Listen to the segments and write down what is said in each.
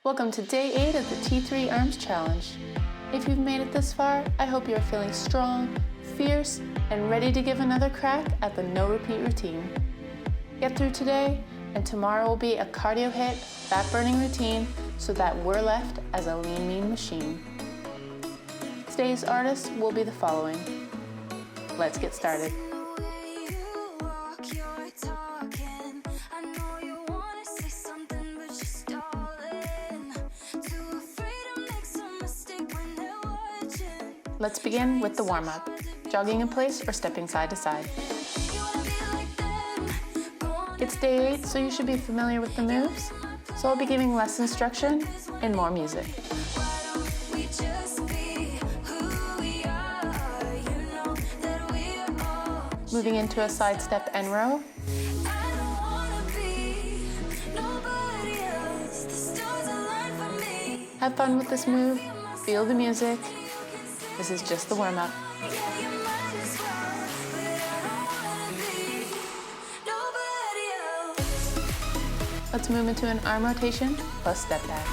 Welcome to day 8 of the T3 Arms Challenge. If you've made it this far, I hope you're feeling strong, fierce, and ready to give another crack at the no repeat routine. Get through today, and tomorrow will be a cardio hit, fat burning routine so that we're left as a lean, mean machine. Today's artists will be the following. Let's get started. Let's begin with the warm-up, jogging in place or stepping side to side. It's day 8, so you should be familiar with the moves, so I'll be giving less instruction and more music. Moving into a side step and row. Have fun with this move, feel the music. This is just the warm-up. Let's move into an arm rotation plus step back.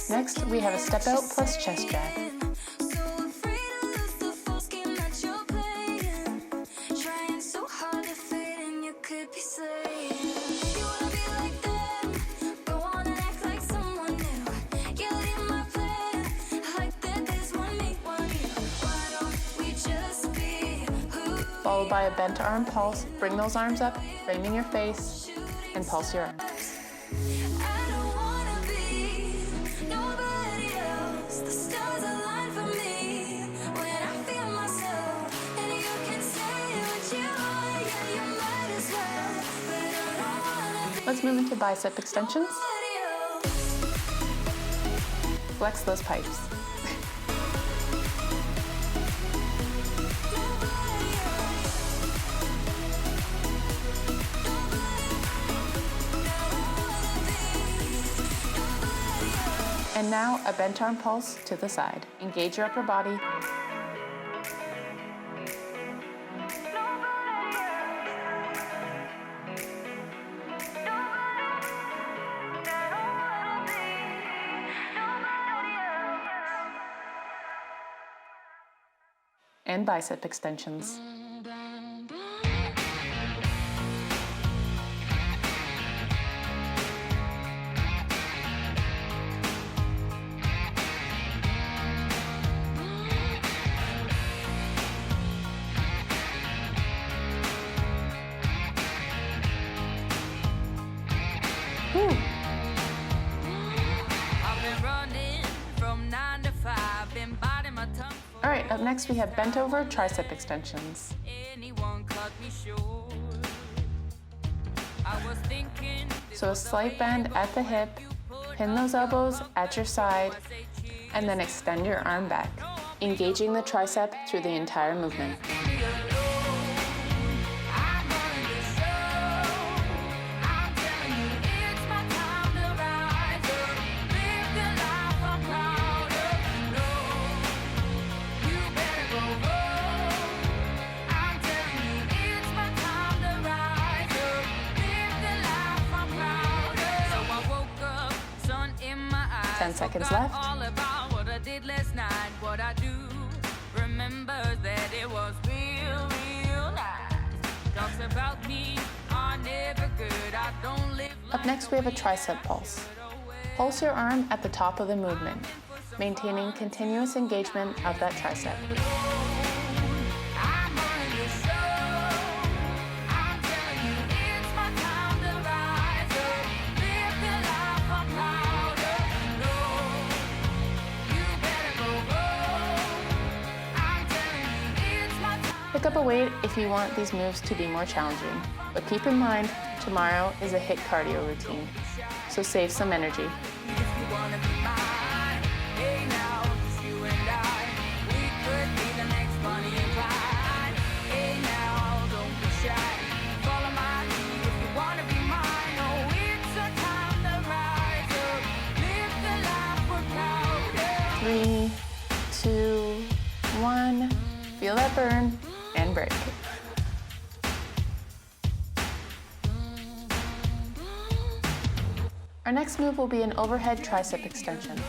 Next, we have a step out plus chest jack. Followed by a bent arm pulse. Bring those arms up, framing your face, and pulse your arms. Let's move into bicep extensions. Flex those pipes. And now a bent arm pulse to the side. Engage your upper body. And bicep extensions. Woo. All right, up next we have bent over tricep extensions. So a slight bend at the hip, pin those elbows at your side, and then extend your arm back, engaging the tricep through the entire movement. Ten seconds left. Up next we have a tricep pulse. Pulse your arm at the top of the movement, maintaining continuous engagement of that tricep. Pick up a weight if you want these moves to be more challenging, but keep in mind, tomorrow is a HIIT cardio routine, so save some energy. Follow my lead if you wanna be mine. Oh, it's 3, 2, 1. Feel that burn and break. Our next move will be an overhead tricep extension.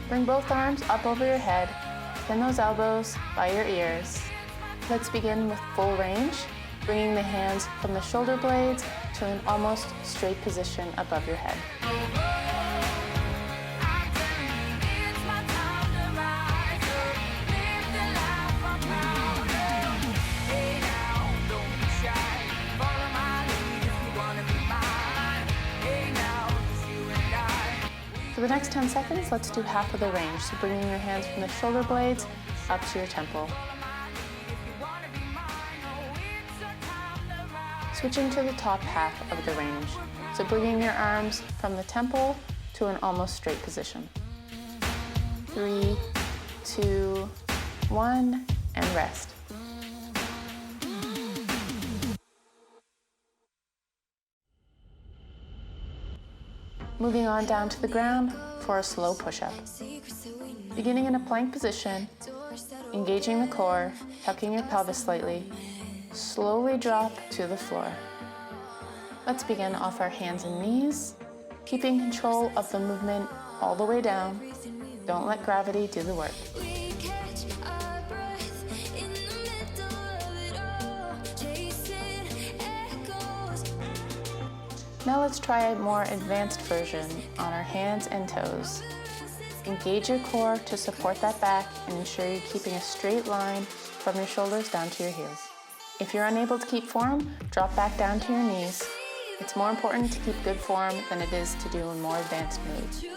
Bring both arms up over your head, pin those elbows by your ears. Let's begin with full range, bringing the hands from the shoulder blades to an almost straight position above your head. For the next 10 seconds, let's do half of the range, so bringing your hands from the shoulder blades up to your temple. Switching to the top half of the range, so bringing your arms from the temple to an almost straight position. 3, 2, 1, and rest. Moving on down to the ground for a slow push-up. Beginning in a plank position, engaging the core, tucking your pelvis slightly, slowly drop to the floor. Let's begin off our hands and knees, keeping control of the movement all the way down. Don't let gravity do the work. Now let's try a more advanced version on our hands and toes. Engage your core to support that back and ensure you're keeping a straight line from your shoulders down to your heels. If you're unable to keep form, drop back down to your knees. It's more important to keep good form than it is to do a more advanced move. 3,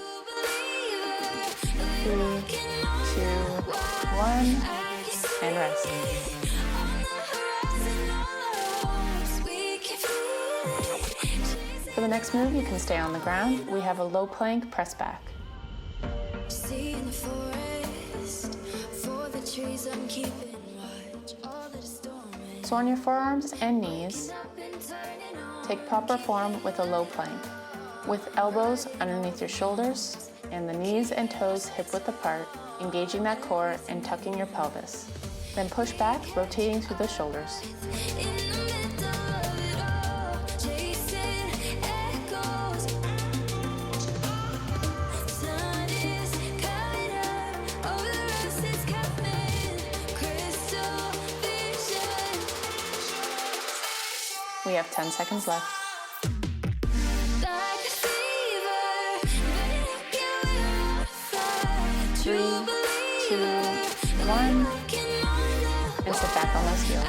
2, 1, and rest. For the next move, you can stay on the ground. We have a low plank press back. So on your forearms and knees, take proper form with a low plank, with elbows underneath your shoulders and the knees and toes hip-width apart, engaging that core and tucking your pelvis. Then push back, rotating through the shoulders. We have 10 seconds left. 3, 2, 1, and sit back on those heels.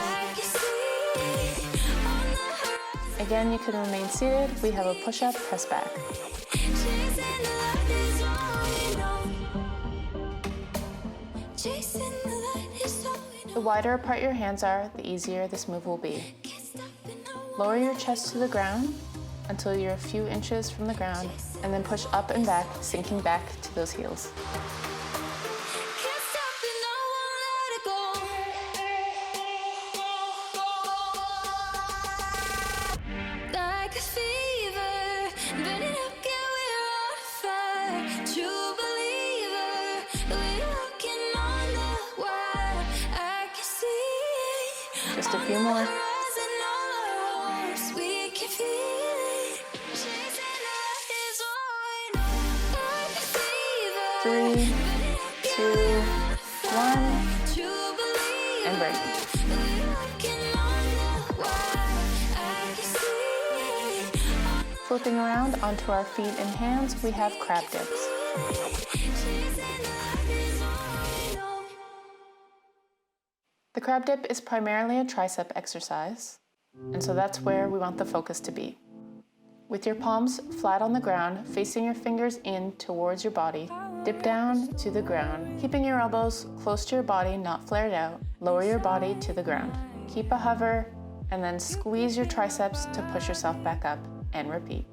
Again, you can remain seated. We have a push-up, press back. The wider apart your hands are, the easier this move will be. Lower your chest to the ground until you're a few inches from the ground, and then push up and back, sinking back to those heels. Just a few more. 3, 2, 1, and break. Flipping around onto our feet and hands, we have crab dips. The crab dip is primarily a tricep exercise, and so that's where we want the focus to be. With your palms flat on the ground, facing your fingers in towards your body, dip down to the ground, keeping your elbows close to your body, not flared out. Lower your body to the ground. Keep a hover, and then squeeze your triceps to push yourself back up, and repeat.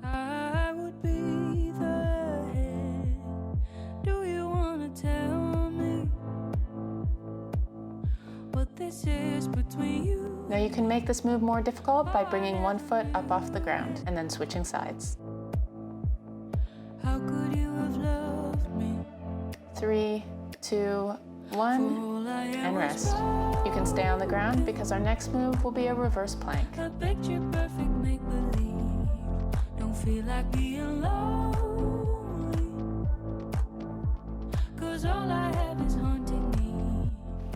I would be the head. Do you want to tell me what this is between you? Now you can make this move more difficult by bringing one foot up off the ground and then switching sides. How could you have loved me 3, 2, 1, and rest. You can stay on the ground because our next move will be a reverse plank. A picture perfect make-believe. Don't feel like being lonely, 'cause all I have is haunting me.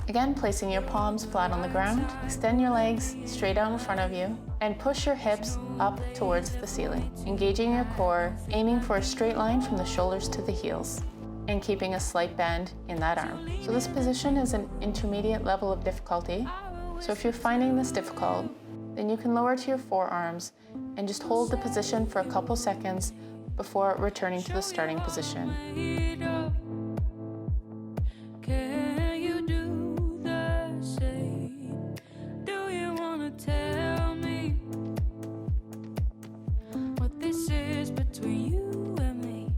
Again, placing your palms flat on the ground, extend your legs straight out in front of you, and push your hips up towards the ceiling. Engaging your core, aiming for a straight line from the shoulders to the heels, and keeping a slight bend in that arm. So this position is an intermediate level of difficulty. So if you're finding this difficult, then you can lower to your forearms and just hold the position for a couple seconds before returning to the starting position. Can you do the same? Do you wanna tell me what this is between you and me?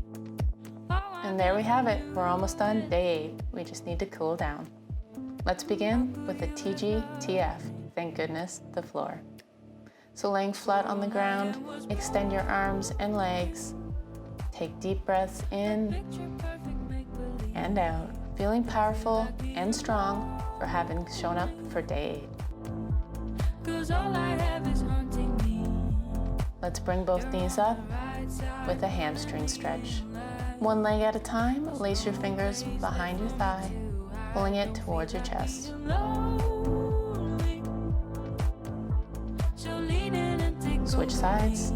And there we have it. We're almost done. Day 8. We just need to cool down. Let's begin with the TGTF. Thank goodness, the floor. So laying flat on the ground, extend your arms and legs. Take deep breaths in and out, feeling powerful and strong for having shown up for day 8. 'Cause all I have is haunting me. Let's bring both knees up with a hamstring stretch. One leg at a time, lace your fingers behind your thigh, pulling it towards your chest. Switch sides.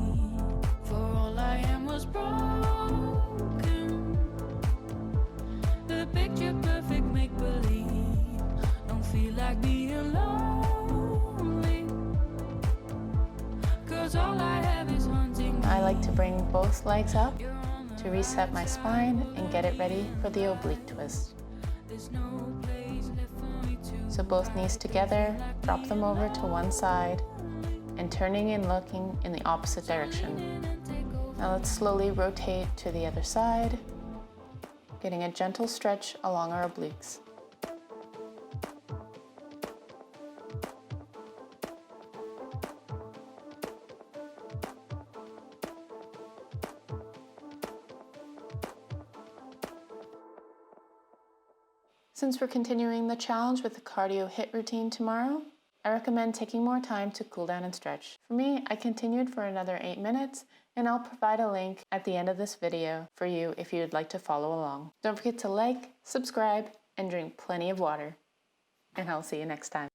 For all I am was broken. The picture perfect make-believe. Don't feel like being lonely, 'cause all I have is haunting me. I like to bring both legs up to reset my spine and get it ready for the oblique twist. There's no place left for me to. So both knees together, drop them over to one side, and turning and looking in the opposite direction. Now let's slowly rotate to the other side, getting a gentle stretch along our obliques. Since we're continuing the challenge with the cardio HIIT routine tomorrow, I recommend taking more time to cool down and stretch. For me, I continued for another 8 minutes, and I'll provide a link at the end of this video for you if you'd like to follow along. Don't forget to like, subscribe, and drink plenty of water. And I'll see you next time.